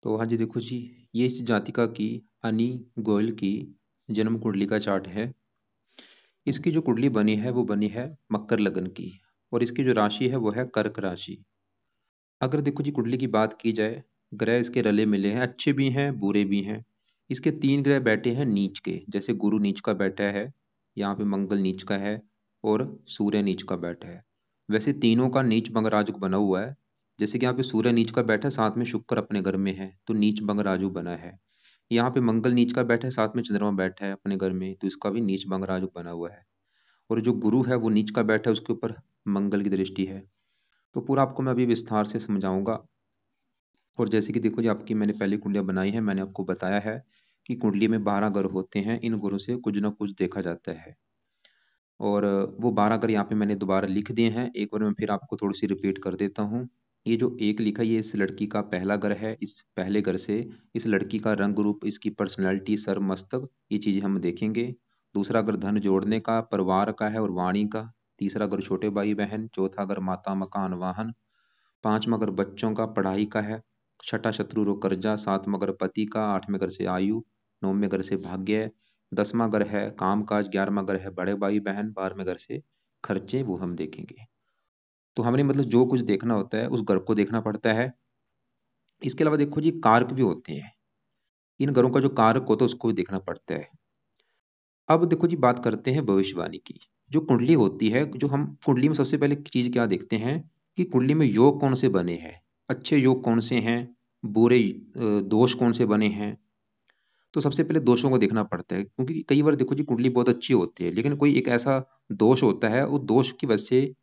तो हाँ जी, देखो जी, ये इस जातिका की अनी गोयल की जन्म कुंडली का चार्ट है। इसकी जो कुंडली बनी है वो बनी है मकर लगन की, और इसकी जो राशि है वो है कर्क राशि। अगर देखो जी कुंडली की बात की जाए, ग्रह इसके रले मिले हैं, अच्छे भी हैं बुरे भी हैं। इसके तीन ग्रह बैठे हैं नीच के, जैसे गुरु नीच का बैठा है, यहाँ पे मंगल नीच का है, और सूर्य नीच का बैठा है। वैसे तीनों का नीच भंग राजयोग बना हुआ है। जैसे कि यहाँ पे सूर्य नीच का बैठा है, साथ में शुक्र अपने घर में है, तो नीच भंग राजयोग बना है। यहाँ पे मंगल नीच का बैठा है, साथ में चंद्रमा बैठा है अपने घर में, तो इसका भी नीच भंग राजयोग बना हुआ है। और जो गुरु है वो नीच का बैठा है, उसके ऊपर मंगल की दृष्टि है। तो पूरा आपको मैं अभी विस्तार से समझाऊंगा। और जैसे कि देखो जी, आपकी मैंने पहली कुंडलियां बनाई है, मैंने आपको बताया है कि कुंडली में 12 ग्रह होते हैं, इन ग्रहों से कुछ ना कुछ देखा जाता है। और वो 12 ग्रह यहाँ पे मैंने दोबारा लिख दिए हैं, एक बार मैं फिर आपको थोड़ी सी रिपीट कर देता हूँ। ये जो एक लिखा है, ये इस लड़की का पहला ग्रह है। इस पहले ग्रह से इस लड़की का रंग रूप, इसकी पर्सनैलिटी, सर मस्तक, ये चीजें हम देखेंगे। दूसरा ग्रह धन जोड़ने का, परिवार का है और वाणी का। तीसरा ग्रह छोटे भाई बहन। चौथा ग्रह माता मकान वाहन। पांचवा घर बच्चों का, पढ़ाई का है। छठा शत्रु रो कर्जा। सातवां घर पति का। आठवें घर से आयु। नौवें घर से भाग्य है। 10वां घर है काम काज। 11वां घर है बड़े भाई बहन। 12वें घर से खर्चे, वो हम देखेंगे। तो हमने मतलब जो कुछ देखना होता है उस घर को देखना पड़ता है। इसके अलावा देखो जी, कारक भी होते हैं। इन घरों का जो कारक होता है उसको भी देखना पड़ता है। अब देखो जी, बात करते हैं भविष्यवाणी की। जो कुंडली होती है, जो हम कुंडली में सबसे पहले चीज क्या देखते हैं कि कुंडली में योग कौन से बने हैं, अच्छे योग कौन से हैं, बुरे दोष कौन से बने हैं। तो सबसे पहले दोषों को देखना पड़ता है, क्योंकि कई बार देखो जी कुंडली बहुत अच्छी होती है, लेकिन कोई एक ऐसा दोष होता है, उस दोष की वजह से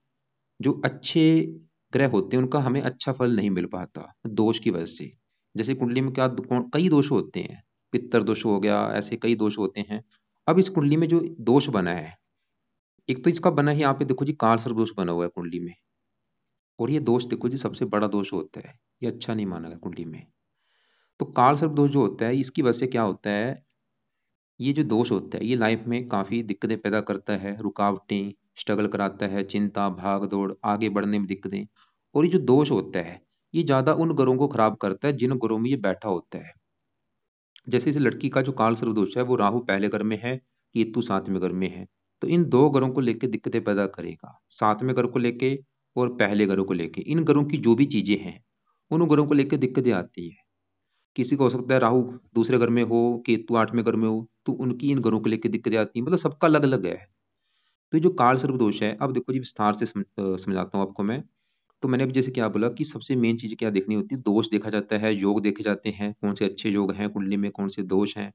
जो अच्छे ग्रह होते हैं उनका हमें अच्छा फल नहीं मिल पाता, दोष की वजह से। जैसे कुंडली में क्या कई दोष होते हैं, पित्तर दोष हो गया, ऐसे कई दोष होते हैं। अब इस कुंडली में जो दोष बना है, एक तो इसका बना है यहाँ पे देखो जी, काल सर्प दोष बना हुआ है कुंडली में। और ये दोष देखो जी सबसे बड़ा दोष होता है, ये अच्छा नहीं माना गया कुंडली में। तो काल सर्प दोष जो होता है, इसकी वजह से क्या होता है, ये जो दोष होता है ये लाइफ में काफी दिक्कतें पैदा करता है, रुकावटें, स्ट्रगल कराता है, चिंता, भाग दौड़, आगे बढ़ने में दिक्कतें। और ये जो दोष होता है, ये ज्यादा उन ग्रहों को खराब करता है जिन ग्रहों में ये बैठा होता है। जैसे इस लड़की का जो काल सर्प दोष है, वो राहु पहले घर में है, केतु सातवें घर में है। तो इन दो ग्रहों को लेकर दिक्कतें पैदा करेगा, सातवें घर को लेके और पहले ग्रहों को लेके। इन ग्रहों की जो भी चीजें हैं, उन ग्रहों को लेकर दिक्कतें आती है। किसी को हो सकता है राहु दूसरे घर में हो, केतु आठवें घर में हो, तो उनकी इन घरों को लेकर दिक्कतें आती हैं, मतलब सबका अलग अलग है। तो ये जो काल सर्प दोष है, अब देखो जी विस्तार से समझाता हूँ आपको मैं। तो मैंने अभी जैसे क्या बोला कि सबसे मेन चीज क्या देखनी होती है, दोष देखा जाता है, योग देखे जाते हैं, कौन से अच्छे योग हैं कुंडली में, कौन से दोष हैं।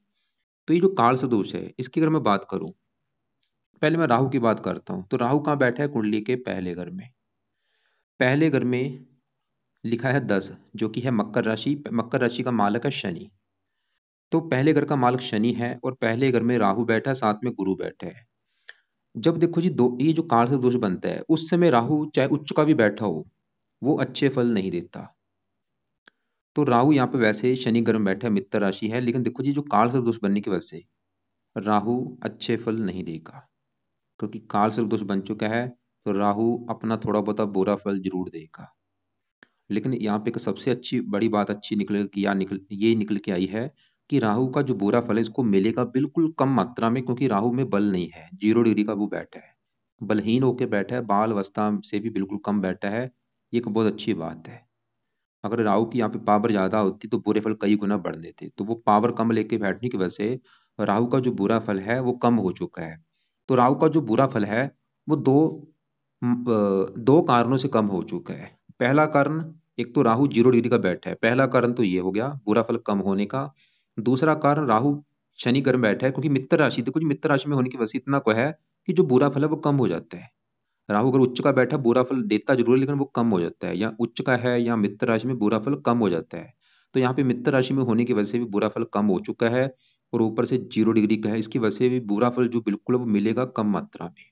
तो ये जो काल सर्प दोष है, इसकी अगर मैं बात करूं, पहले मैं राहु की बात करता हूँ। तो राहु कहाँ बैठा है, कुंडली के पहले घर में। पहले घर में लिखा है 10, जो कि है मकर राशि। मकर राशि का मालक है शनि। तो पहले घर का मालिक शनि है, और पहले घर में राहु बैठा है, साथ में गुरु बैठा है। जब देखो जी, दो ये जो काल से दोष बनता है, उस समय राहु चाहे उच्च का भी बैठा हो, वो अच्छे फल नहीं देता। तो राहु यहाँ पे वैसे शनि घर में बैठा है, मित्र राशि है, लेकिन देखो जी जो काल से दोष बनने की वजह से राहु अच्छे फल नहीं देगा, क्योंकि काल से दोष बन चुका है। तो राहु अपना थोड़ा बहुत बुरा फल जरूर देगा। लेकिन यहाँ पे एक सबसे अच्छी बड़ी बात अच्छी निकल के आई है कि राहु का जो बुरा फल है इसको मिलेगा बिल्कुल कम मात्रा में, क्योंकि राहु में बल नहीं है, 0 डिग्री का वो बैठा है, बलहीन होके बैठा है, बाल अवस्था से भी बिल्कुल कम बैठा है। ये एक बहुत अच्छी बात है। अगर राहु की यहाँ पे पावर ज्यादा होती तो बुरे फल कई गुना बढ़ देते, तो वो पावर कम लेके बैठने की वजह से राहु का जो बुरा फल है वो कम हो चुका है। तो राहु का जो बुरा फल है वो दो कारणों से कम हो चुका है। पहला कारण, एक तो राहु 0 डिग्री का बैठा है, पहला कारण तो ये हो गया बुरा फल कम होने का। दूसरा कारण, राहु शनि ग्रह में बैठा है, क्योंकि मित्र राशि, देखो जी मित्र राशि में होने की वजह से इतना को है कि जो बुरा फल है वो कम हो जाता है। राहु अगर उच्च का बैठा बुरा फल देता जरूर है, लेकिन वो कम हो जाता है, या उच्च का है या मित्र राशि में बुरा फल कम हो जाता है। तो यहाँ पे मित्र राशि में होने की वजह से भी बुरा फल कम हो चुका है, और ऊपर से 0 डिग्री का है, इसकी वजह से भी बुरा फल जो बिल्कुल है वो मिलेगा कम मात्रा में।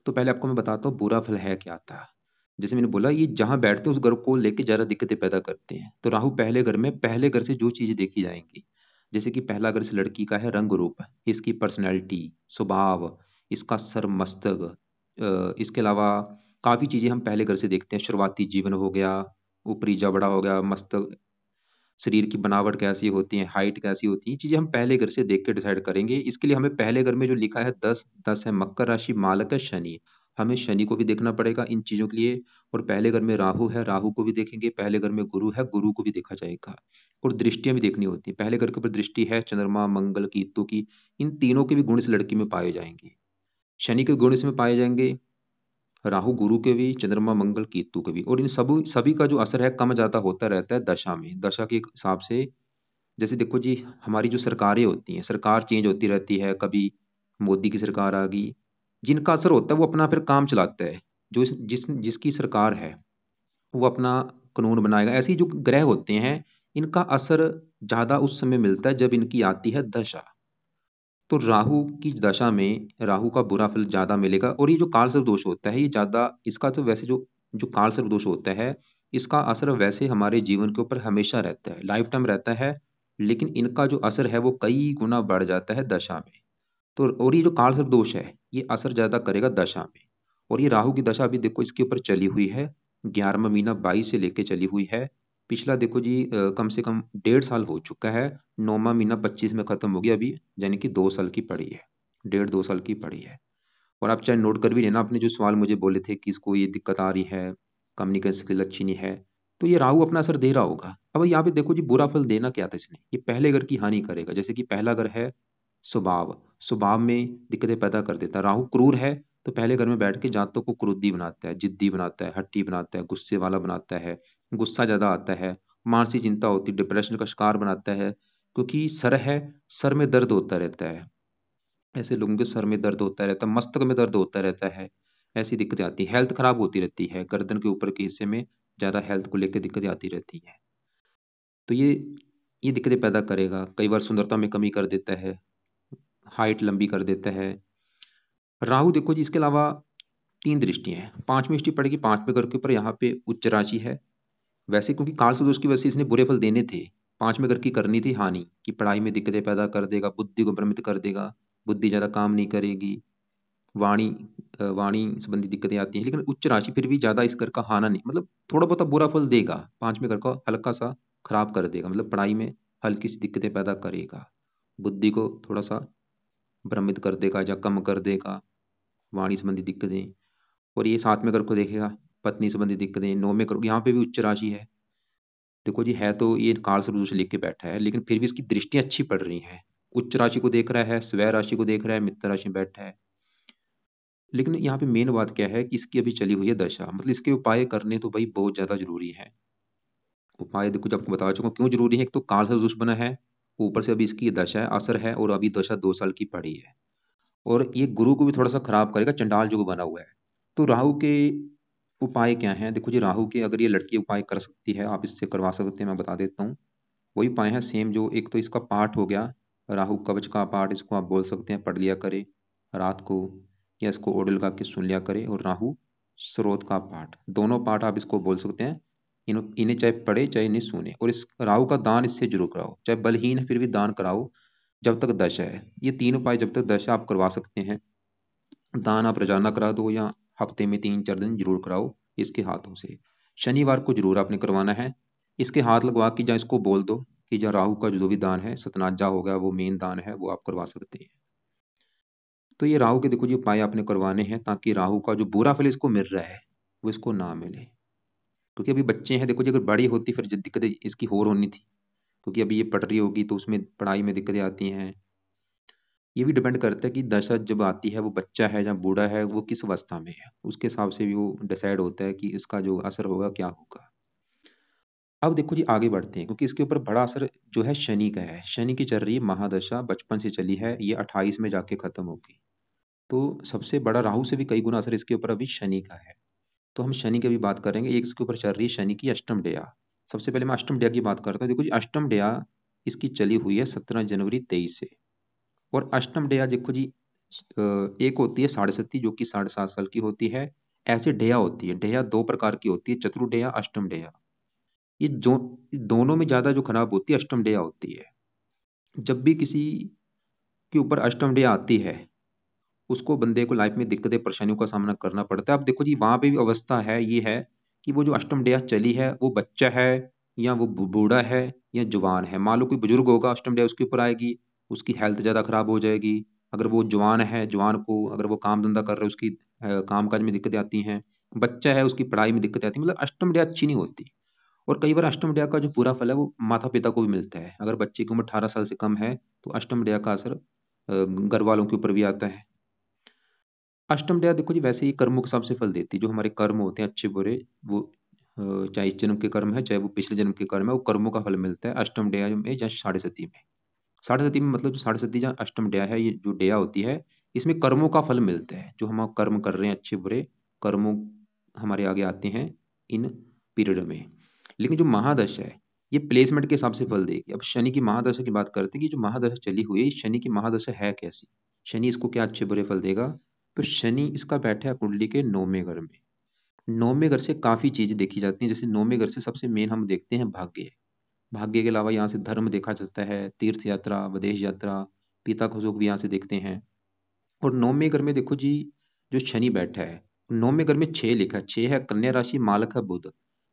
तो पहले आपको मैं बताता हूँ बुरा फल है क्या था। जैसे मैंने बोला, ये जहां बैठते हैं उस घर को लेके ज्यादा दिक्कतें पैदा करते हैं। तो राहु पहले घर में, पहले घर से जो चीजें देखी जाएंगी, जैसे कि पहला घर से लड़की का है रंग रूप, इसकी पर्सनैलिटी, स्वभाव, इसका सर मस्तक, इसके अलावा काफी चीजें हम पहले घर से देखते हैं। शुरुआती जीवन हो गया, ऊपरी जबड़ा हो गया, मस्तक, शरीर की बनावट कैसी होती है, हाइट कैसी होती है, ये चीज़ें हम पहले घर से देख के डिसाइड करेंगे। इसके लिए हमें पहले घर में जो लिखा है 10, 10 है मकर राशि, मालक है शनि, हमें शनि को भी देखना पड़ेगा इन चीज़ों के लिए। और पहले घर में राहु है, राहु को भी देखेंगे। पहले घर में गुरु है, गुरु को भी देखा जाएगा। और दृष्टियां भी देखनी होती है। पहले घर के ऊपर दृष्टि है चंद्रमा, मंगल, केतु की, इन तीनों के भी गुण इस लड़की में पाए जाएंगे। शनि के गुण इसमें पाए जाएंगे, राहु गुरु के भी, चंद्रमा मंगल केतु के भी। और इन सभी का जो असर है कम ज्यादा होता रहता है दशा में, दशा के हिसाब से। जैसे देखो जी, हमारी जो सरकारें होती हैं, सरकार चेंज होती रहती है, कभी मोदी की सरकार आ गई, जिनका असर होता है वो अपना फिर काम चलाता है। जो जिसकी सरकार है वो अपना कानून बनाएगा। ऐसे ही जो ग्रह होते हैं इनका असर ज्यादा उस समय मिलता है जब इनकी आती है दशा। तो राहु की दशा में राहु का बुरा फल ज्यादा मिलेगा। और ये जो काल सर्प दोष होता है ये ज्यादा, इसका तो वैसे जो जो काल सर्प दोष होता है इसका असर वैसे हमारे जीवन के ऊपर हमेशा रहता है, लाइफ टाइम रहता है। लेकिन इनका जो असर है वो कई गुना बढ़ जाता है दशा में। तो और ये जो काल सर्प दोष है ये असर ज्यादा करेगा दशा में। और ये राहु की दशा अभी देखो इसके ऊपर चली हुई है, 11वां महीना 22 से लेके चली हुई है। पिछला देखो जी कम से कम 1.5 साल हो चुका है। 9वां महीना 25 में खत्म हो गया अभी, यानी कि 2 साल की पड़ी है, 1.5 2 साल की पड़ी है। और आप चाहे नोट कर भी लेना, आपने जो सवाल मुझे बोले थे कि इसको ये दिक्कत आ रही है, कम्युनिकेशन स्किल अच्छी नहीं है, तो ये राहु अपना असर दे रहा होगा। अब यहाँ पे देखो जी बुरा फल देना क्या था इसने, ये पहले घर की हानि करेगा। जैसे कि पहला घर है स्वभाव, स्वभाव में दिक्कतें पैदा कर देता है। राहु क्रूर है तो पहले घर में बैठ के जातकों को क्रोधी बनाता है, जिद्दी बनाता है, हट्टी बनाता है, गुस्से वाला बनाता है, गुस्सा ज्यादा आता है, मानसिक चिंता होती है, डिप्रेशन का शिकार बनाता है। क्योंकि सर है, सर में दर्द होता रहता है, ऐसे लोगों के सर में दर्द होता रहता है, मस्तक में दर्द होता रहता है, ऐसी दिक्कतें आती है। हेल्थ खराब होती रहती है, गर्दन के ऊपर के हिस्से में ज्यादा हेल्थ को लेकर दिक्कतें आती रहती है। तो ये दिक्कतें पैदा करेगा। कई बार सुंदरता में कमी कर देता है, हाइट लंबी कर देता है। राहु देखो जी इसके अलावा 3 दृष्टियां हैं, 5वीं दृष्टि पड़ेगी 5वें घर के ऊपर, यहाँ पे उच्च राशि है। वैसे क्योंकि काल से दोष की वजह से इसने बुरे फल देने थे, 5वें घर की करनी थी हानि, कि पढ़ाई में दिक्कतें पैदा कर देगा, बुद्धि को भ्रमित कर देगा, बुद्धि ज्यादा काम नहीं करेगी, वाणी वाणी संबंधी दिक्कतें आती हैं। लेकिन उच्च राशि फिर भी ज्यादा इस घर का हाना नहीं, मतलब थोड़ा बहुत बुरा फल देगा, 5वें घर को हल्का सा खराब कर देगा, मतलब पढ़ाई में हल्की सी दिक्कतें पैदा करेगा, बुद्धि को थोड़ा सा भ्रमित कर देगा या कम कर देगा, वाणी संबंधी दिक्कतें। और ये 7वें घर को देखेगा, पत्नी संबंधी दिक्कतें। 9वें घर, यहाँ पे भी उच्च राशि है। देखो जी है तो ये काल सर्प दोष लिख के बैठा है, लेकिन फिर भी इसकी दृष्टि अच्छी पड़ रही है। उच्च राशि को देख रहा है, स्वय राशि को देख रहा है, मित्र राशि में बैठा है। लेकिन यहाँ पे मेन बात क्या है कि इसकी अभी चली हुई है दशा, मतलब इसके उपाय करने तो भाई बहुत ज्यादा जरूरी है। उपाय देखो, जब आपको बता चुका हूँ क्यों जरूरी है। एक तो काल सर्प दोष बना है, ऊपर से अभी इसकी दशा है, असर है, और अभी दशा 2 साल की पड़ी है। और ये गुरु को भी थोड़ा सा खराब करेगा, चंडाल जो बना हुआ है। तो राहु के उपाय क्या हैं? देखो जी, राहु के अगर ये लड़की उपाय कर सकती है, आप इससे करवा सकते हैं, मैं बता देता हूँ। वही उपाय है सेम, जो एक तो इसका पाठ हो गया, राहु कवच का पाठ, इसको आप बोल सकते हैं, पढ़ लिया करे रात को, या इसको ओडल लगा के सुन लिया करे। और राहु स्रोत का पाठ, दोनों पाठ आप इसको बोल सकते हैं। इन्हें चाहे पढ़े चाहे इन्हें सुने। और इस राहु का दान इससे जरूर कराओ, चाहे बलहीन है फिर भी दान कराओ जब तक दशा है। ये 3 उपाय जब तक दशा आप करवा सकते हैं। दान आप रोजाना करा दो या हफ्ते में 3 4 दिन जरूर कराओ इसके हाथों से। शनिवार को जरूर आपने करवाना है। इसके हाथ लगवा के या इसको बोल दो कि जो राहु का जो भी दान है, सतनाजा हो गया, वो मेन दान है, वो आप करवा सकते हैं। तो ये राहु के देखो जी उपाय आपने करवाने हैं, ताकि राहु का जो बुरा फल इसको मिल रहा है वो इसको ना मिले। क्योंकि अभी बच्चे हैं, देखो जी अगर बड़ी होती फिर दिक्कतें इसकी और होनी थी। क्योंकि अभी ये पढ़ रही होगी तो उसमें पढ़ाई में दिक्कतें आती हैं। ये भी डिपेंड करता है कि दशा जब आती है वो बच्चा है या बूढ़ा है, वो किस अवस्था में है, उसके हिसाब से भी वो डिसाइड होता है कि इसका जो असर होगा क्या होगा। अब देखो जी आगे बढ़ते हैं, क्योंकि इसके ऊपर बड़ा असर जो है शनि का है। शनि की चल रही है महादशा, बचपन से चली है, ये 28 में जाके खत्म होगी। तो सबसे बड़ा राहु से भी कई गुना असर इसके ऊपर अभी शनि का है। तो हम शनि की भी बात करेंगे। एक इसके ऊपर चल रही है शनि की अष्टम डेया। सबसे पहले मैं अष्टम डेया की बात करता हूँ। देखो जी अष्टम डेया इसकी चली हुई है 17 जनवरी 23 से। और अष्टम डेया देखो जी एक होती है 7.5 जो कि 7.5 साल की होती है। ऐसे डेया होती है, डेया 2 प्रकार की होती है, चतुर्डेया अष्टम डेया। ये जो दोनों में ज्यादा जो खराब होती है अष्टम डेया होती है। जब भी किसी के ऊपर अष्टम डेया आती है उसको, बंदे को लाइफ में दिक्कतें परेशानियों का सामना करना पड़ता है। अब देखो जी वहां पे भी अवस्था है, ये है कि वो जो अष्टम डेया चली है वो बच्चा है या वो बूढ़ा है या जवान है। मान लो कोई बुजुर्ग होगा, अष्टम डिया उसके ऊपर आएगी, उसकी हेल्थ ज़्यादा खराब हो जाएगी। अगर वो जवान है, जवान को अगर वो काम धंधा कर रहा है, उसकी काम काज में दिक्कतें आती हैं। बच्चा है, उसकी पढ़ाई में दिक्कतें आती हैं। मतलब अष्टम डिया अच्छी नहीं होती। और कई बार अष्टम डिया का जो पूरा फल है वो माता पिता को भी मिलता है। अगर बच्चे की उम्र 18 साल से कम है तो अष्टम डिया का असर घर वालों के ऊपर भी आता है। अष्टम दया देखो जी, वैसे ही कर्मों के हिसाब से फल देती है। जो हमारे कर्म होते हैं अच्छे बुरे, वो चाहे इस जन्म के कर्म है, चाहे वो पिछले जन्म के कर्म है, वो कर्मों का फल मिलता है अष्टम दया में या साढ़े सती में। साढ़े सती में मतलब जो साढ़े सती या अष्टम दया है, ये जो दया होती है, इसमें कर्मों का फल मिलता है। जो हम कर्म कर रहे हैं अच्छे बुरे, कर्मों हमारे आगे आते हैं इन पीरियड में। लेकिन जो महादशा है, ये प्लेसमेंट के हिसाब से फल देगी। अब शनि की महादशा की बात करते हैं कि जो महादशा चली हुई है, इस शनि की महादशा है कैसी, शनि इसको क्या अच्छे बुरे फल देगा। तो शनि इसका बैठा है कुंडली के 9वें घर में। 9वें घर से काफी चीजें देखी जाती हैं। जैसे 9वें घर से सबसे मेन हम देखते हैं भाग्य। भाग्य के अलावा यहाँ से धर्म देखा जाता है, तीर्थ यात्रा, विदेश यात्रा, पिता का सुख भी यहाँ से देखते हैं। और 9वें घर में देखो जी, जो शनि बैठा है, 9वें घर में 6 लिखा है। 6 है कन्या राशि, मालक है बुध।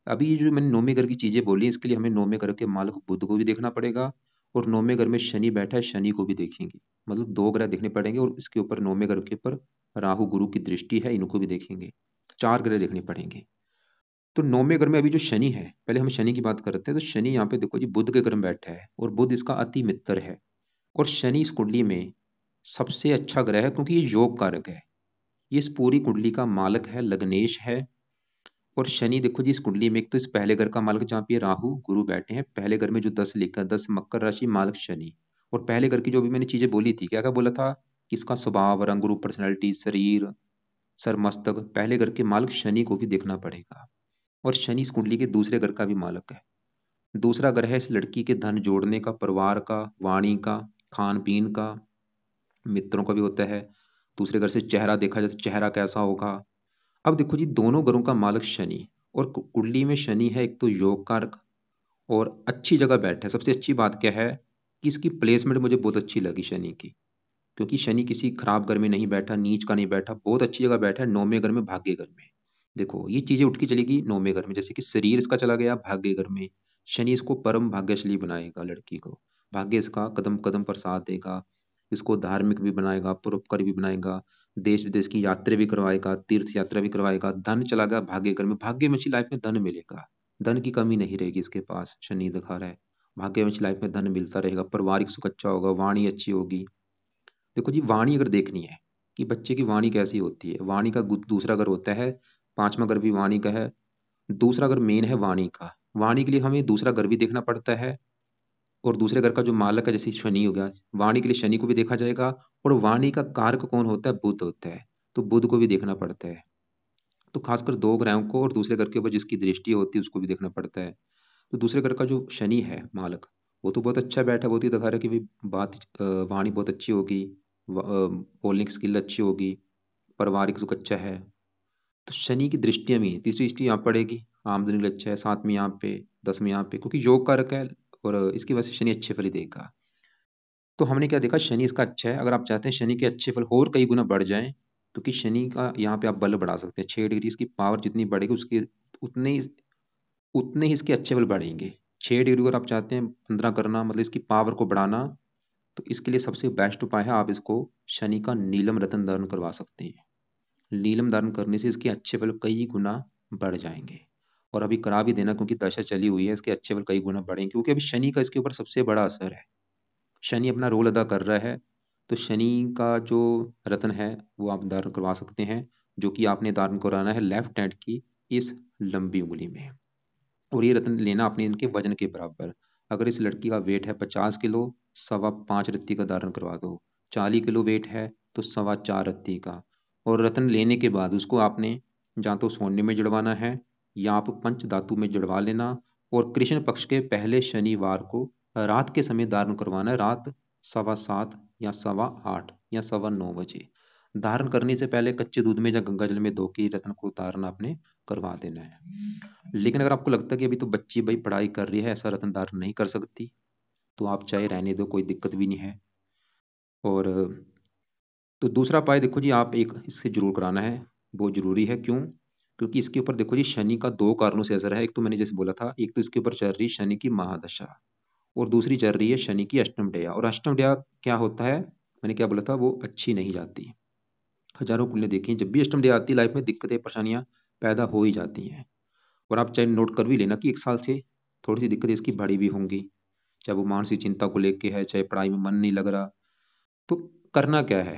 अभी ये जो मैंने 9वें घर की चीजें बोली, इसके लिए हमें 9वें घर के मालक बुध को भी देखना पड़ेगा, और 9वें घर में शनि बैठा है, शनि को भी देखेंगे। मतलब 2 ग्रह देखने पड़ेंगे, और इसके ऊपर 9वें घर के ऊपर राहु गुरु की दृष्टि है, इनको भी देखेंगे। 4 ग्रह देखने पड़ेंगे। तो 9वें घर में अभी जो शनि है, पहले हम शनि की बात करते हैं। तो शनि यहाँ पे देखो जी बुध के घर में बैठा है, और बुध इसका अति मित्र है। और शनि इस कुंडली में सबसे अच्छा ग्रह है, क्योंकि ये योग कारक है। ये इस पूरी कुंडली का मालक है, लग्नेश है। और शनि देखो जी, इस कुंडली में एक तो इस पहले घर का मालक, जहाँ पे ये राहु गुरु बैठे हैं, पहले घर में जो 10 लिखा है, 10 मकर राशि, मालक शनि। और पहले घर की जो भी मैंने चीजें बोली थी, क्या क्या बोला था कि इसका स्वभाव, रंग रूप, पर्सनैलिटी, शरीर, सर, मस्तक, पहले घर के मालक शनि को भी देखना पड़ेगा। और शनि इस कुंडली के दूसरे घर का भी मालक है। दूसरा घर है इस लड़की के धन जोड़ने का, परिवार का, वाणी का, खान पीन का, मित्रों का भी होता है। दूसरे घर से चेहरा देखा जाए तो चेहरा कैसा होगा। अब देखो जी, दोनों घरों का मालक शनि, और कुंडली में शनि है एक तो योग कारक, और अच्छी जगह बैठा है। सबसे अच्छी बात क्या है कि इसकी प्लेसमेंट मुझे बहुत अच्छी लगी शनि की, क्योंकि शनि किसी खराब घर में नहीं बैठा, नीच का नहीं बैठा, बहुत अच्छी जगह बैठा है, 9वें घर में, भाग्य घर में। देखो ये चीजें उठ के चलेगी 9वें घर में, जैसे कि शरीर इसका चला गया भाग्य घर में, शनि इसको परम भाग्यशाली बनाएगा, लड़की को भाग्य इसका कदम कदम पर साथ देगा, इसको धार्मिक भी बनाएगा, परोपकारी भी बनाएगा, देश विदेश की यात्रा भी करवाएगा, तीर्थ यात्रा भी करवाएगा। धन चला गया भाग्य घर में, भाग्य में लाइफ में धन मिलेगा, धन की कमी नहीं रहेगी इसके पास, शनि दिखा रहा है। भाग्य में लाइफ में धन मिलता रहेगा, पारिवारिक सुख अच्छा होगा, वाणी अच्छी होगी। देखो जी, वाणी अगर देखनी है कि बच्चे की वाणी कैसी होती है, वाणी का दूसरा घर होता है, 5वां घर भी वाणी का है। दूसरा घर मेन है वाणी का। वाणी के लिए हमें दूसरा घर भी देखना पड़ता है, और दूसरे घर का जो मालक है, जैसे शनि हो गया, वाणी के लिए शनि को भी देखा जाएगा। और वाणी का कारक कौन होता है, बुध होता है, तो बुध को भी देखना पड़ता है। तो खासकर 2 ग्रहों को, और दूसरे घर के ऊपर जिसकी दृष्टि होती है उसको भी देखना पड़ता है। तो दूसरे घर का जो शनि है मालक, वो तो बहुत अच्छा बैठा है, बहुत ही दिखा रहा है कि भाई बात, वाणी बहुत अच्छी होगी, बोलने की स्किल अच्छी होगी, पारिवारिक सुख अच्छा है। तो शनि की दृष्टियां भी हैं। तीसरी दृष्टि यहाँ पड़ेगी, आमदनी भी अच्छा है, 7वीं यहाँ पे, 10वीं यहाँ पे, क्योंकि योग कारक है, और इसकी वजह से शनि अच्छे फल ही देगा। तो हमने क्या देखा, शनि इसका अच्छा है। अगर आप चाहते हैं शनि के अच्छे फल और कई गुना बढ़ जाएं, क्योंकि शनि का यहाँ पे आप बल बढ़ा सकते हैं। 6 डिग्री इसकी पावर जितनी बढ़ेगी, उसके उतने ही उतने ही इसके अच्छे फल बढ़ेंगे। 6 डिग्री अगर आप चाहते हैं 15 करना, मतलब इसकी पावर को बढ़ाना, तो इसके लिए सबसे बेस्ट उपाय है, आप इसको शनि का नीलम रत्न धारण करवा सकते हैं। नीलम धारण करने से इसके अच्छे फल कई गुना बढ़ जाएंगे। और अभी करा भी देना, क्योंकि दशा चली हुई है, इसके अच्छे फल कई गुना बढ़ेंगे, क्योंकि अभी शनि का इसके ऊपर सबसे बड़ा असर है। शनि अपना रोल अदा कर रहा है। तो शनि का जो रत्न है वो आप धारण करवा सकते हैं, जो कि आपने धारण कराना है लेफ्ट हैंड की इस लंबी उंगली में। और ये रत्न लेना अपने इनके वजन के बराबर। अगर इस लड़की का वेट है 50 किलो, 5.25 रत्ती का धारण करवा दो। 40 किलो वेट है तो 4.25 रत्ती का। और रत्न लेने के बाद उसको आपने या तो सोने में जड़वाना है, या आप पंच धातु में जड़वा लेना। और कृष्ण पक्ष के पहले शनिवार को रात के समय धारण करवाना है, रात 7:15 या 8:15 या 9:15 बजे। धारण करने से पहले कच्चे दूध में या गंगा जल में धो के रत्न को धारण आपने करवा देना है। लेकिन अगर आपको लगता है कि अभी तो बच्ची भाई पढ़ाई कर रही है, ऐसा रत्न धारण नहीं कर सकती, तो आप चाहे रहने दो, कोई दिक्कत भी नहीं है। और तो दूसरा उपाय देखो जी, आप एक इससे जरूर कराना है, बहुत जरूरी है। क्यों? क्योंकि इसके ऊपर देखो जी शनि का दो कारणों से असर है। एक तो मैंने जैसे बोला था, एक तो इसके ऊपर चल रही शनि की महादशा, और दूसरी चल रही है शनि की अष्टम डेया। और अष्टम डेया क्या होता है, मैंने क्या बोला था, वो अच्छी नहीं जाती। हजारों कुंडलियां देखी हैं, जब भी अष्टम डेया आती है लाइफ में दिक्कतें परेशानियां पैदा हो ही जाती हैं। और आप चाहे नोट कर भी लेना कि एक साल से थोड़ी सी दिक्कतें इसकी बढ़ी भी होंगी, चाहे वो मानसिक चिंता को लेके है, चाहे पढ़ाई में मन नहीं लग रहा। तो करना क्या है,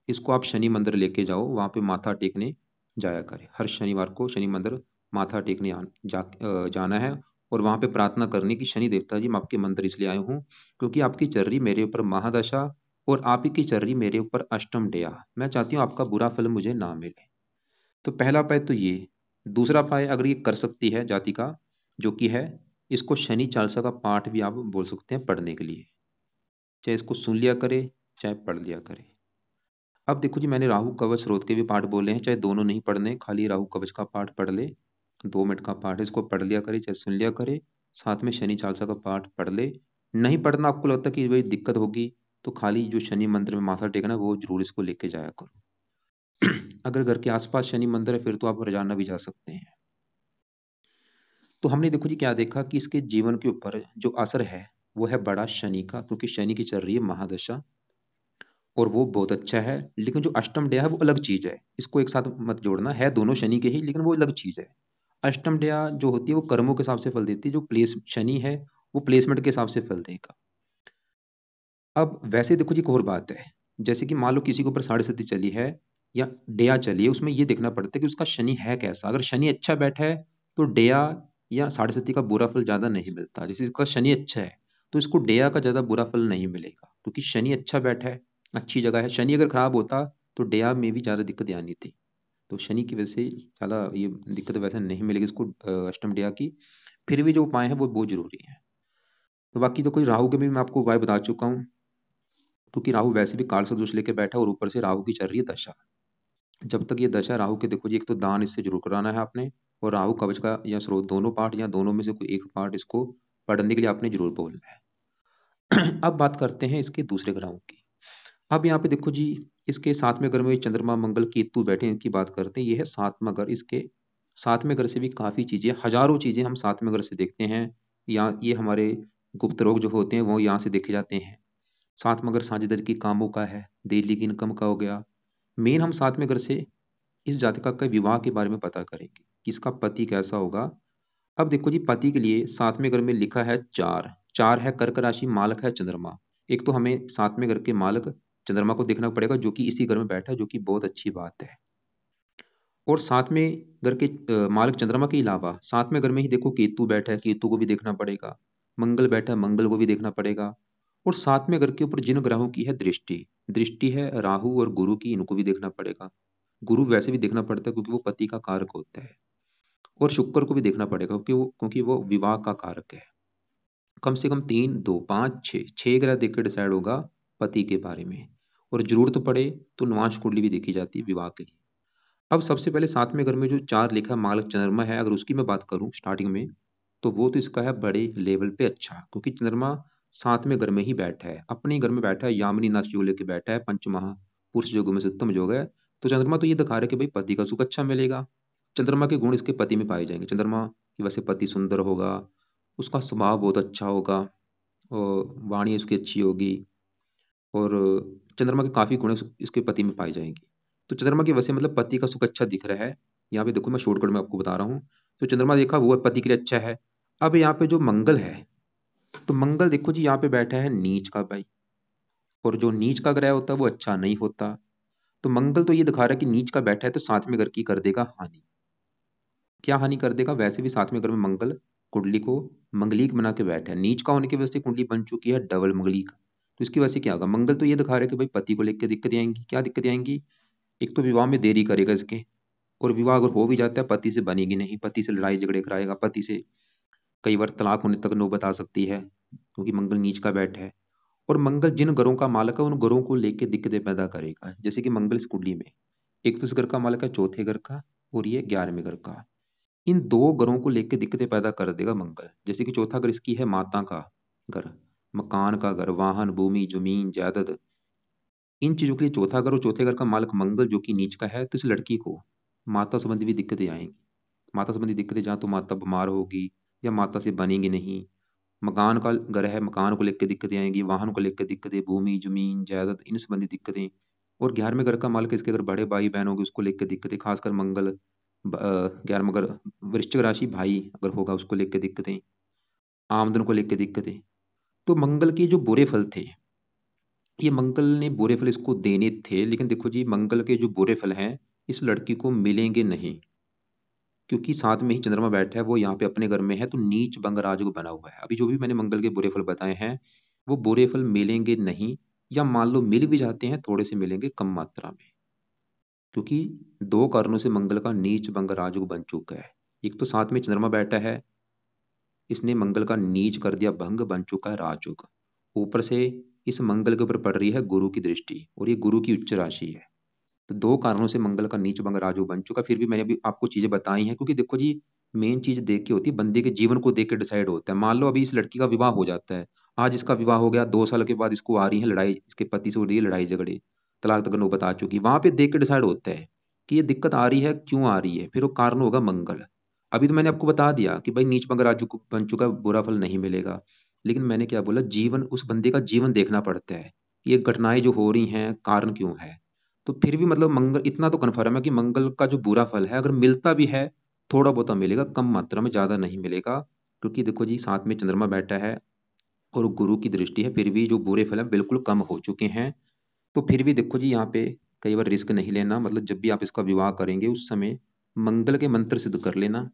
इसको आप शनि मंदिर लेके जाओ, वहां पे माथा टेकने जाया करें। हर शनिवार को शनि मंदिर माथा टेकने जाना है, और वहां पे प्रार्थना करनी कि शनि देवता जी, मैं आपके मंदिर इसलिए आया हूँ क्योंकि आपकी चल रही मेरे ऊपर महादशा, और आप ही की चल रही मेरे ऊपर अष्टम डेया। मैं चाहती हूँ आपका बुरा फल मुझे ना मिले। तो पहला उपाय तो ये। दूसरा उपाय अगर ये कर सकती है जातिका, जो कि है, इसको शनि चालीसा का पाठ भी आप बोल सकते हैं पढ़ने के लिए। चाहे इसको सुन लिया करे, चाहे पढ़ लिया करे। अब देखो जी, मैंने राहु कवच स्रोत के भी पाठ बोले हैं, चाहे दोनों नहीं पढ़ने, खाली राहु कवच का पाठ पढ़ ले। 2 मिनट का पाठ है, इसको पढ़ लिया करे, चाहे सुन लिया करे। साथ में शनि चालीसा का पाठ पढ़ ले। नहीं पढ़ना आपको लगता कि भाई दिक्कत होगी, तो खाली जो शनि मंदिर में माथा टेकना है, वो जरूर इसको लेके जाया करो। अगर घर के आसपास शनि मंदिर है, फिर तो आप रोजाना भी जा सकते हैं। तो हमने देखो जी क्या देखा कि इसके जीवन के ऊपर जो असर है वो है बड़ा शनि का, क्योंकि शनि की चल रही है महादशा, और वो बहुत अच्छा है। लेकिन जो अष्टम डेया है वो अलग चीज है, इसको एक साथ मत जोड़ना, है दोनों शनि के ही, लेकिन वो अलग चीज है। अष्टम डेया जो होती है वो कर्मों के हिसाब से फल देती है, जो प्लेस शनि है वो प्लेसमेंट के हिसाब से फल देगा। अब वैसे देखो जी एक और बात है, जैसे कि मान लो किसी के ऊपर 6.5 चली है या डेया चली है, उसमें ये देखना पड़ता है कि उसका शनि है कैसा। अगर शनि अच्छा बैठा है तो डेया या 6.5 का बुरा फल ज्यादा नहीं मिलता। जैसे इसका शनि अच्छा है तो इसको डेया का ज्यादा बुरा फल नहीं मिलेगा, क्योंकि शनि अच्छा बैठा है, अच्छी जगह है। शनि अगर खराब होता तो डेया में भी ज्यादा दिक्कत आनी थी। तो शनि की वजह से ज्यादा ये दिक्कत वैसे नहीं मिलेगी इसको अष्टम डेया की। फिर भी जो उपाय है वो बहुत जरूरी है। तो बाकी तो कोई राहु के भी मैं आपको उपाय बता चुका हूँ, क्योंकि राहु वैसे भी काल सदोष लेके बैठा है, और ऊपर से राहु की चल रही है दशा। जब तक ये दशा राहु के, देखो जी, एक तो दान इससे जरूर कराना है आपने, और राहु कवच का या स्रोत दोनों पाठ या दोनों में से कोई एक पाठ इसको पढ़ने के लिए आपने जरूर बोलना है। अब बात करते हैं इसके दूसरे ग्रहों की। अब यहाँ पे देखो जी, इसके सातवें घर में चंद्रमा मंगल केतु बैठे हैं, इनकी बात करते हैं। ये है सातवां घर। इसके सातवें घर से भी काफी चीजें, हजारों चीजें हम सातवें घर से देखते हैं। यहाँ ये हमारे गुप्त रोग जो होते हैं वो यहाँ से देखे जाते हैं। सातवां घर साझेदारी की कामों का है, डेली की इनकम का हो गया। मेन हम सातवें घर से इस जातका का विवाह के बारे में पता करेंगे कि इसका पति कैसा होगा। अब देखो जी, पति के लिए सातवें घर में लिखा है चार। चार है कर्क राशि, मालक है चंद्रमा। एक तो हमें सातवें घर के मालक चंद्रमा को देखना पड़ेगा, जो कि इसी घर में बैठा है, जो कि बहुत अच्छी बात है। और सातवें घर के मालक चंद्रमा के अलावा सातवें घर में ही देखो केतु बैठा है, केतु को भी देखना पड़ेगा। मंगल बैठा है, मंगल को भी देखना पड़ेगा। और सातवें घर के ऊपर जिन ग्रहों की है दृष्टि, दृष्टि है राहु और गुरु की, इनको भी देखना पड़ेगा। गुरु वैसे भी देखना पड़ता है क्योंकि वो पति का कारक होता है। और शुक्र को भी देखना पड़ेगा क्योंकि वो विवाह का कारक है। कम से कम 3, 2, 5, 6 ग्रह देख के डिसाइड होगा पति के बारे में। और जरूरत पड़े तो नवांश कुंडली भी देखी जाती है विवाह के लिए। अब सबसे पहले सातवें घर में जो चार लिखा मालक चंद्रमा है, अगर उसकी मैं बात करूं स्टार्टिंग में, तो वो तो इसका है बड़े लेवल पे अच्छा, क्योंकि चंद्रमा सातवें घर में ही बैठा है, अपने घर में बैठा है, यामिनी नाथ योग लेके बैठा है, पंचमहा पुरुष योग में से उत्तम योग है। तो चंद्रमा तो ये दिखा रहा है कि भाई पति का सुख अच्छा मिलेगा। चंद्रमा के गुण इसके पति में पाए जाएंगे। चंद्रमा की वैसे पति सुंदर होगा, उसका स्वभाव बहुत अच्छा होगा, और वाणी उसकी अच्छी होगी, और चंद्रमा के काफी गुण इसके पति में पाई जाएंगी। तो चंद्रमा की वजह से मतलब पति का सुख अच्छा दिख रहा है। यहाँ पे देखो मैं शॉर्टकट में आपको बता रहा हूँ। तो चंद्रमा देखा वो पति के लिए अच्छा है। अब यहाँ पे जो मंगल है, तो मंगल देखो जी यहाँ पे बैठा है नीच का भाई, और जो नीच का ग्रह होता है वो अच्छा नहीं होता। तो मंगल तो ये दिखा रहा है कि नीच का बैठा है तो सातवें घर की कर देगा हानि। क्या हानि कर देगा, वैसे भी सातवें घर में मंगल कुंडली को मंगलिक बना के बैठा है, नीच का होने की वजह से कुंडली बन चुकी है डबल मंगलिक। तो इसकी वजह से क्या होगा, मंगल तो ये दिखा रहा है कि भाई पति को लेकर दिक्कतें आएंगी। क्या दिक्कतें आएंगी, एक तो विवाह में देरी करेगा इसके, और विवाह अगर हो भी जाता है पति से बनेगी नहीं, पति से लड़ाई झगड़े कराएगा, पति से कई बार तलाक होने तक नौबत आ सकती है, क्योंकि मंगल नीच का बैठा है। और मंगल जिन घरों का मालक है उन घरों को लेके दिक्कतें पैदा करेगा। जैसे कि मंगल इस कुंडली में एक तो इस घर का मालक है चौथे घर का, और ये 11वें घर का। इन दो घरों को लेके दिक्कतें पैदा कर देगा मंगल। जैसे कि चौथा घर इसकी है माता का घर, मकान का घर, वाहन, भूमि, जमीन, जायदाद, इन चीजों के लिए चौथा घर। और चौथे घर का मालक मंगल जो कि नीच का है, तो इस लड़की को माता संबंधी भी दिक्कतें आएंगी। माता संबंधी दिक्कतें जहाँ तो माता बीमार होगी या माता से बनेंगी नहीं। मकान का घर है, मकान को लेकर दिक्कतें आएंगी, वाहन को लेकर दिक्कतें, भूमि जमीन जायदाद इन संबंधी दिक्कतें। और 11वें घर का मालिक इसके अगर बड़े भाई बहन होंगे उसको लेकर दिक्कतें, खासकर मंगल 11वें घर वृश्चिक राशि भाई अगर होगा उसको लेकर दिक्कतें, आमदन को लेकर दिक्कतें। तो मंगल के जो बुरे फल थे, ये मंगल ने बुरे फल इसको देने थे, लेकिन देखो जी मंगल के जो बुरे फल हैं इस लड़की को मिलेंगे नहीं, क्योंकि साथ में ही चंद्रमा बैठा है, वो यहाँ पे अपने घर में है, तो नीच भंग राजयोग बना हुआ है। अभी जो भी मैंने मंगल के बुरे फल बताए हैं वो बुरे फल मिलेंगे नहीं, या मान लो मिल भी जाते हैं थोड़े से मिलेंगे कम मात्रा में, क्योंकि दो कारणों से मंगल का नीच भंग राजयोग बन चुका है। एक तो साथ में चंद्रमा बैठा है, इसने मंगल का नीच कर दिया, भंग बन चुका है राजयोग। ऊपर से इस मंगल के ऊपर पड़ रही है गुरु की दृष्टि, और ये गुरु की उच्च राशि है। तो दो कारणों से मंगल का नीच भंग राजयोग बन चुका। फिर भी मैंने अभी आपको चीजें बताई हैं, क्योंकि देखो जी मेन चीज देख के होती है, बंदे के जीवन को देख के डिसाइड होता है। मान लो अभी इस लड़की का विवाह हो जाता है, आज इसका विवाह हो गया, 2 साल के बाद इसको आ रही है लड़ाई, इसके पति से हो रही है लड़ाई झगड़े, तलाक तक नौबत आ चुकी, वहां पे देख के डिसाइड होता है कि ये दिक्कत आ रही है, क्यों आ रही है, फिर वो कारण होगा मंगल। अभी तो मैंने आपको बता दिया कि भाई नीच भंग राजयोग बन चुका, बुरा फल नहीं मिलेगा। लेकिन मैंने क्या बोला, जीवन, उस बंदे का जीवन देखना पड़ता है, ये घटनाएं जो हो रही हैं कारण क्यों है। तो फिर भी मतलब मंगल, इतना तो कन्फर्म है कि मंगल का जो बुरा फल है अगर मिलता भी है थोड़ा बहुत मिलेगा, कम मात्रा में, ज्यादा नहीं मिलेगा। क्योंकि देखो जी साथ में चंद्रमा बैठा है और गुरु की दृष्टि है, फिर भी जो बुरे फल है बिल्कुल कम हो चुके हैं। तो फिर भी देखो जी यहाँ पे कई बार रिस्क नहीं लेना, मतलब जब भी आप इसका विवाह करेंगे उस समय मंगल के मंत्र सिद्ध कर लेना,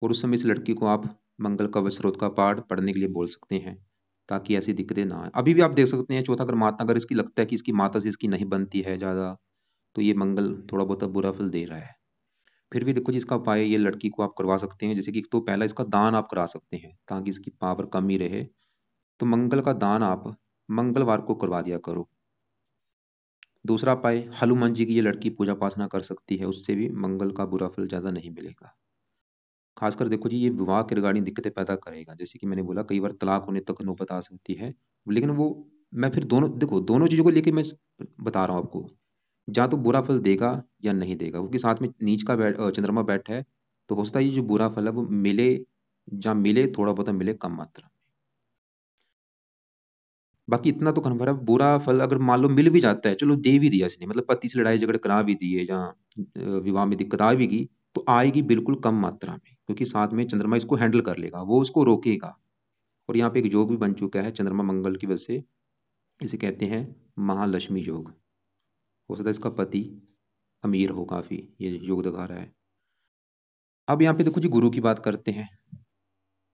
और उस समय इस लड़की को आप मंगल का स्रोत का पाठ पढ़ने के लिए बोल सकते हैं, ताकि ऐसी दिक्कतें ना आए। अभी भी आप देख सकते हैं चौथा, अगर माता, अगर इसकी लगता है कि इसकी माता से इसकी नहीं बनती है ज्यादा, तो ये मंगल थोड़ा बहुत बुरा फल दे रहा है। फिर भी देखो जी इसका उपाय ये लड़की को आप करवा सकते हैं, जैसे कि एक तो पहला इसका दान आप करा सकते हैं ताकि इसकी पावर कम ही रहे। तो मंगल का दान आप मंगलवार को करवा दिया करो। दूसरा उपाय, हनुमान जी की ये लड़की पूजा पासना कर सकती है, उससे भी मंगल का बुरा फल ज्यादा नहीं मिलेगा। खासकर देखो जी ये विवाह के रिगार्डिंग दिक्कतें पैदा करेगा, जैसे कि मैंने बोला कई बार तलाक होने तक नौबत आ सकती है। लेकिन वो, मैं फिर दोनों देखो, दोनों चीजों को लेके मैं बता रहा हूँ आपको, या तो बुरा फल देगा या नहीं देगा, क्योंकि साथ में नीच का चंद्रमा बैठा है। तो हो सकता है ये जो बुरा फल है वो मिले, या मिले थोड़ा बहुत मिले कम मात्रा। बाकी इतना तो कन्फर्म है, बुरा फल अगर मान लो मिल भी जाता है, चलो दे भी दिया इसने, मतलब पति से लड़ाई झगड़े करा भी दिए, या विवाह में दिक्कत आ भी गई, तो आएगी बिल्कुल कम मात्रा में, क्योंकि साथ में चंद्रमा इसको हैंडल कर लेगा, वो उसको रोकेगा। और यहाँ पे एक योग भी बन चुका है चंद्रमा मंगल की वजह से, इसे कहते हैं महालक्ष्मी योग। हो सकता है इसका पति अमीर हो काफी, ये योग दिखा रहा है। अब यहाँ पे देखो जी गुरु की बात करते हैं।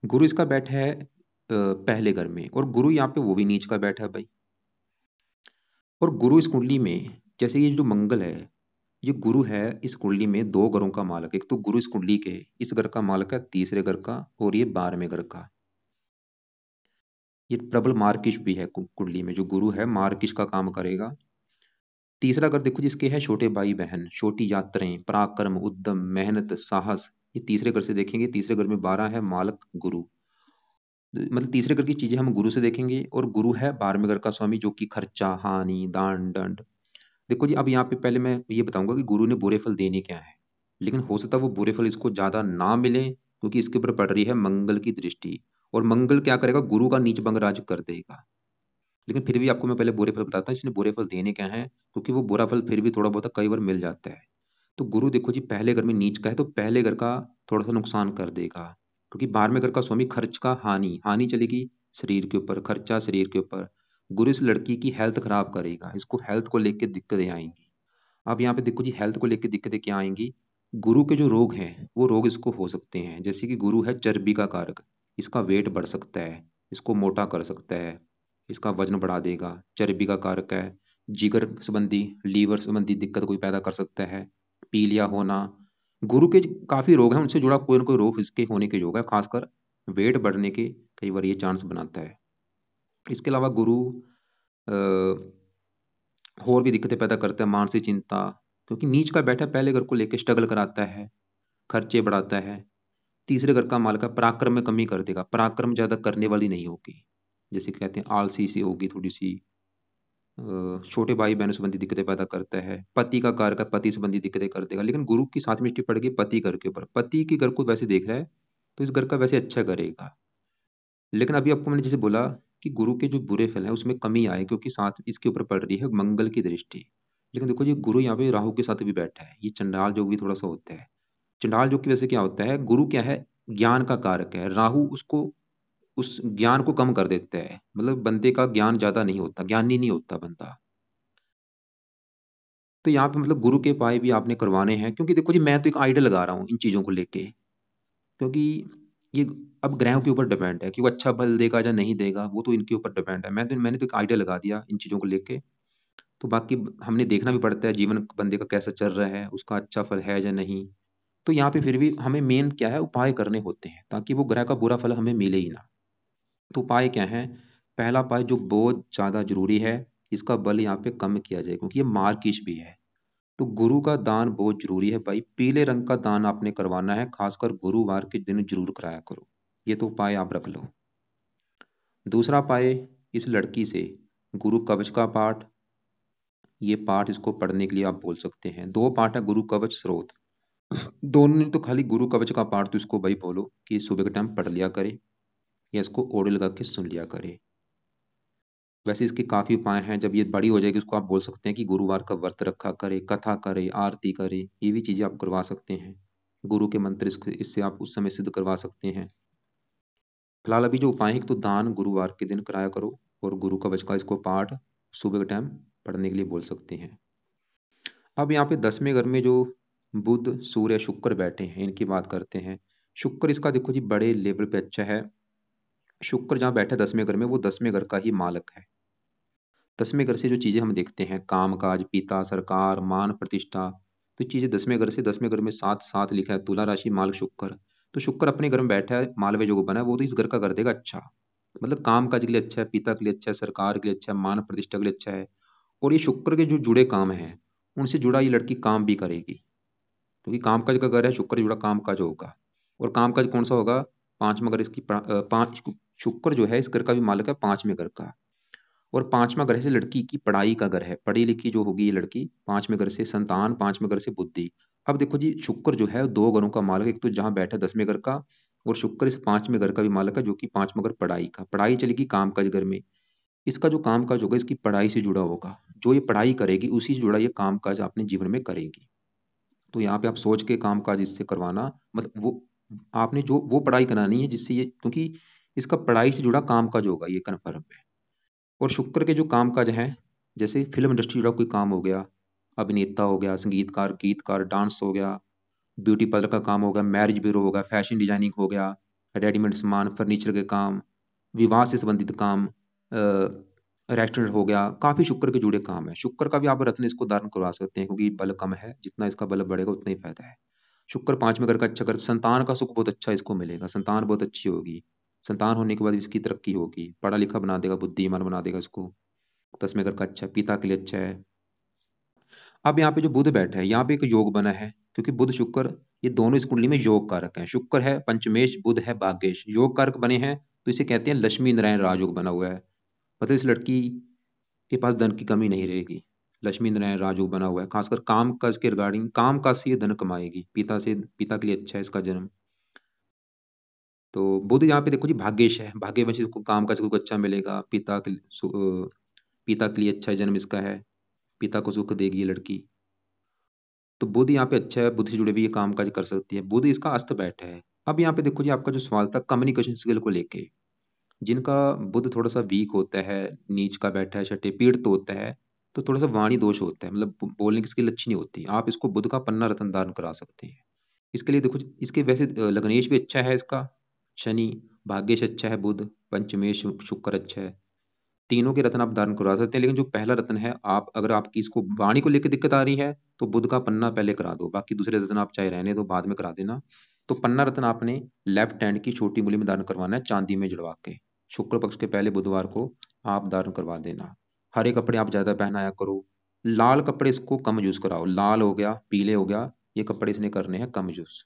गुरु इसका बैठा है पहले घर में, और गुरु यहाँ पे वो भी नीच का बैठा है भाई। और गुरु इस कुंडली में, जैसे ये जो मंगल है, ये गुरु है इस कुंडली में दो घरों का मालक। एक तो गुरु इस कुंडली के इस घर का मालक है, तीसरे घर का, और ये 12वें घर का। ये प्रबल मार्किश भी है कुंडली में, जो गुरु है मार्किश का काम करेगा। तीसरा घर देखो जिसके है छोटे भाई बहन, छोटी यात्राएं, पराक्रम, उद्यम, मेहनत, साहस, ये तीसरे घर से देखेंगे। तीसरे घर में 12 है मालक गुरु, मतलब तीसरे घर की चीजें हम गुरु से देखेंगे। और गुरु है 12वें घर का स्वामी, जो कि खर्चा, हानि, दान दंड। देखो जी अब यहाँ पे पहले मैं ये बताऊंगा कि गुरु ने बुरे फल देने क्या है, लेकिन हो सकता है वो बुरे फल इसको ज्यादा ना मिले, क्योंकि इसके ऊपर पड़ रही है मंगल की दृष्टि। और मंगल क्या करेगा, गुरु का नीच भंग राज कर देगा। लेकिन फिर भी आपको मैं पहले बुरे फल बताता हूँ, इसने बुरे फल देने क्या है, क्योंकि वो बुरा फल फिर भी थोड़ा बहुत कई बार मिल जाता है। तो गुरु देखो जी पहले घर में नीच का है, तो पहले घर का थोड़ा सा नुकसान कर देगा, क्योंकि 12वें घर का स्वामी खर्च का, हानि, हानि चलेगी शरीर के ऊपर, खर्चा शरीर के ऊपर। गुरु इस लड़की की हेल्थ खराब करेगा, इसको हेल्थ को लेकर दिक्कतें आएंगी। अब यहाँ पे देखो जी हेल्थ को लेकर दिक्कतें क्या आएंगी, गुरु के जो रोग हैं वो रोग इसको हो सकते हैं, जैसे कि गुरु है चर्बी का कारक, इसका वेट बढ़ सकता है, इसको मोटा कर सकता है, इसका वजन बढ़ा देगा। चर्बी का कारक है, जिगर संबंधी, लीवर संबंधी दिक्कत कोई पैदा कर सकता है, पीलिया होना। गुरु के काफी रोग हैं, उनसे जुड़ा कोई ना कोई रोग इसके होने के योग है, खासकर वेट बढ़ने के कई बार ये चांस बनाता है। इसके अलावा गुरु और भी दिक्कतें पैदा करता है, मानसिक चिंता, क्योंकि नीच का बैठा पहले घर को लेकर स्ट्रगल कराता है, खर्चे बढ़ाता है। तीसरे घर का मालक है, पराक्रम में कमी कर देगा, पराक्रम ज्यादा करने वाली नहीं होगी, जैसे कहते हैं आलसी सी होगी थोड़ी सी, छोटे भाई बहनों संबंधी दिक्कतें पैदा करता है। पति का कारक पति संबंधी दिक्कतें कर देगा। लेकिन गुरु की 7वीं दृष्टि पड़ गई पति घर के ऊपर, पति के घर को वैसे देख रहा है तो इस घर का वैसे अच्छा करेगा। लेकिन अभी आपको मैंने जैसे बोला कि गुरु के जो बुरे फल है उसमें कमी आए, क्योंकि साथ इसके ऊपर पड़ रही है मंगल की दृष्टि। लेकिन देखो जी, गुरु यहाँ पे राहु के साथ भी बैठा है, ये चंडाल योग भी थोड़ा सा होता है। चंडाल योग की वजह से क्या होता है, गुरु क्या है, ज्ञान का कारक है। राहु उसको उस ज्ञान को कम कर देता है, मतलब बंदे का ज्ञान ज्यादा नहीं होता, ज्ञानी नहीं होता बंदा। तो यहाँ पे मतलब गुरु के उपाय भी आपने करवाने हैं, क्योंकि देखो जी मैं तो एक आइडिया लगा रहा हूँ इन चीजों को लेके, क्योंकि ये अब ग्रहों के ऊपर डिपेंड है कि वो अच्छा फल देगा या नहीं देगा, वो तो इनके ऊपर डिपेंड है। मैंने तो एक आइडिया लगा दिया इन चीजों को लेके। तो बाकी हमने देखना भी पड़ता है जीवन बंदे का कैसा चल रहा है, उसका अच्छा फल है या नहीं। तो यहाँ पे फिर भी हमें मेन क्या है, उपाय करने होते हैं ताकि वो ग्रह का बुरा फल हमें मिले ही ना। तो उपाय क्या है, पहला उपाय जो बहुत ज्यादा जरूरी है, इसका बल यहाँ पे कम किया जाए क्योंकि ये मार्किश भी है। तो गुरु का दान बहुत जरूरी है भाई, पीले रंग का दान आपने करवाना है, खासकर गुरुवार के दिन जरूर कराया करो। ये तो उपाय आप रख लो। दूसरा उपाय, इस लड़की से गुरु कवच का पाठ, ये पाठ इसको पढ़ने के लिए आप बोल सकते हैं। 2 पाठ है गुरु कवच स्रोत, दोनों नहीं तो खाली गुरु कवच का पाठ तो इसको भाई बोलो कि सुबह के टाइम पढ़ लिया करे या इसको ऑडियो लगा के सुन लिया करे। वैसे इसके काफी उपाय हैं, जब ये बड़ी हो जाएगी इसको आप बोल सकते हैं कि गुरुवार का व्रत रखा करे, कथा करे, आरती करे, ये भी चीजें आप करवा सकते हैं। गुरु के मंत्र इससे आप उस समय सिद्ध करवा सकते हैं। फिलहाल अभी जो उपाय है, एक तो दान गुरुवार के दिन कराया करो, और गुरु कवच का इसको पाठ सुबह के टाइम पढ़ने के लिए बोल सकते हैं। अब यहाँ पे 10वें घर में जो बुध सूर्य शुक्र बैठे हैं इनकी बात करते हैं। शुक्र इसका देखो जी बड़े लेवल पे अच्छा है। शुक्र जहाँ बैठा है 10वें घर में, वो 10वें घर का ही मालक है। 10वें घर से जो चीजें हम देखते हैं, काम काज, पिता, सरकार, मान प्रतिष्ठा, तो चीजें 10वें घर से, 10वें घर में साथ साथ लिखा है तुला राशि मालक शुक्र। तो शुक्र अपने घर में बैठा है, मालव्य जो बना है वो तो इस घर का कर देगा अच्छा। मतलब काम काज के लिए अच्छा है, पिता के लिए अच्छा है, सरकार के लिए अच्छा है, मान प्रतिष्ठा के लिए अच्छा है। और ये शुक्र के जो जुड़े काम है उनसे जुड़ा ये लड़की काम भी करेगी, क्योंकि कामकाज का घर है, शुक्र से जुड़ा कामकाज होगा। और कामकाज कौन सा होगा, 5वां घर इसकी पांच, शुक्र जो है इस घर का भी मालिक है, 5वें घर का। और 5वां घर से लड़की की पढ़ाई का घर है, पढ़ी लिखी जो होगी ये लड़की, 5वें घर से संतान, 5वें घर से बुद्धि। अब देखो जी शुक्र जो है 2 घरों का मालिक है, एक तो जहां बैठा 10वें घर का, और शुक्र इस 5वें घर का भी मालिक है, जो कि 5वां घर पढ़ाई का, पढ़ाई चलेगी कामकाज घर में। इसका जो कामकाज होगा इसकी पढ़ाई से जुड़ा होगा, जो ये पढ़ाई करेगी उसी से जुड़ा ये कामकाज अपने जीवन में करेगी। तो यहाँ पे आप सोच के काम काज इससे करवाना, मतलब वो आपने जो वो पढ़ाई करानी है जिससे ये, क्योंकि इसका पढ़ाई से जुड़ा काम काज होगा ये कन्फर्म है। और शुक्र के जो काम काज हैं, जैसे फिल्म इंडस्ट्री जुड़ा कोई काम हो गया, अभिनेता हो गया, संगीतकार, गीतकार, डांस हो गया, ब्यूटी पार्लर का काम हो गया, मैरिज ब्यूरो हो गया, फैशन डिजाइनिंग हो गया, रेडीमेड सामान, फर्नीचर के काम, विवाह से संबंधित काम, रेस्टोरेंट हो गया, काफी शुक्र के जुड़े काम है। शुक्र का भी आप रत्न इसको धारण करवा सकते हैं, क्योंकि बल कम है, जितना इसका बल बढ़ेगा उतना ही फायदा है। शुक्र 5वें घर का अच्छा कर, संतान का सुख बहुत अच्छा इसको मिलेगा, संतान बहुत अच्छी होगी। संतान होने के बाद इसकी तरक्की होगी, पढ़ा लिखा बना देगा, बुद्धिमान बना देगा इसको। 10वें घर का अच्छा, पिता के लिए अच्छा है। अब यहाँ पे जो बुध बैठा है, यहाँ पे एक योग बना है, क्योंकि बुध शुक्र ये दोनों इस कुंडली में योग कारक हैं। शुक्र है पंचमेश, बुध है भाग्येश, योग कारक बने हैं, तो इसे कहते हैं लक्ष्मी नारायण राजयोग बना हुआ है। मतलब इस लड़की के पास धन की कमी नहीं रहेगी। लक्ष्मी नारायण राजयोग बना हुआ है, खासकर काम काज के रिगार्डिंग, काम काज से ये धन कमाएगी, पिता से, पिता के लिए अच्छा है इसका जन्म। तो बुध यहाँ पे देखो जी भाग्येश है, भाग्यवंश, इसको काम काज को अच्छा मिलेगा, पिता के लिए अच्छा जन्म इसका है, पिता को सुख देगी ये लड़की। तो बुध यहाँ पे अच्छा है, बुध से जुड़े भी ये काम काज कर सकती है। बुध इसका अस्त बैठा है। अब यहाँ पे देखो जी आपका जो सवाल था कम्युनिकेशन स्किल को लेके, जिनका बुध थोड़ा सा वीक होता है, नीच का बैठा है, छठे पीड़ित तो होता है, तो थोड़ा सा वाणी दोष होता है, मतलब बोलने की स्किल अच्छी नहीं होती। आप इसको बुध का पन्ना रत्न दान करा सकते हैं। इसके लिए देखो इसके वैसे लग्नेश भी अच्छा है इसका, शनि, भाग्येश अच्छा है, बुध, पंचमेश शुक्र अच्छा है, तीनों के रत्न आप धारण करवा सकते हैं। लेकिन जो पहला रत्न है, आप अगर आपकी इसको वाणी को लेकर दिक्कत आ रही है तो बुध का पन्ना पहले करा दो, बाकी दूसरे रत्न आप चाहे रहने दो, बाद में करा देना। तो पन्ना रत्न आपने लेफ्ट हैंड की छोटी उंगली में धारण करवाना है, चांदी में जड़वा के, शुक्ल पक्ष के पहले बुधवार को आप धारण करवा देना। हरे कपड़े आप ज्यादा पहनाया करो, लाल कपड़े इसको कम यूज कराओ, लाल हो गया, पीले हो गया, ये कपड़े इसने करने हैं कम यूज।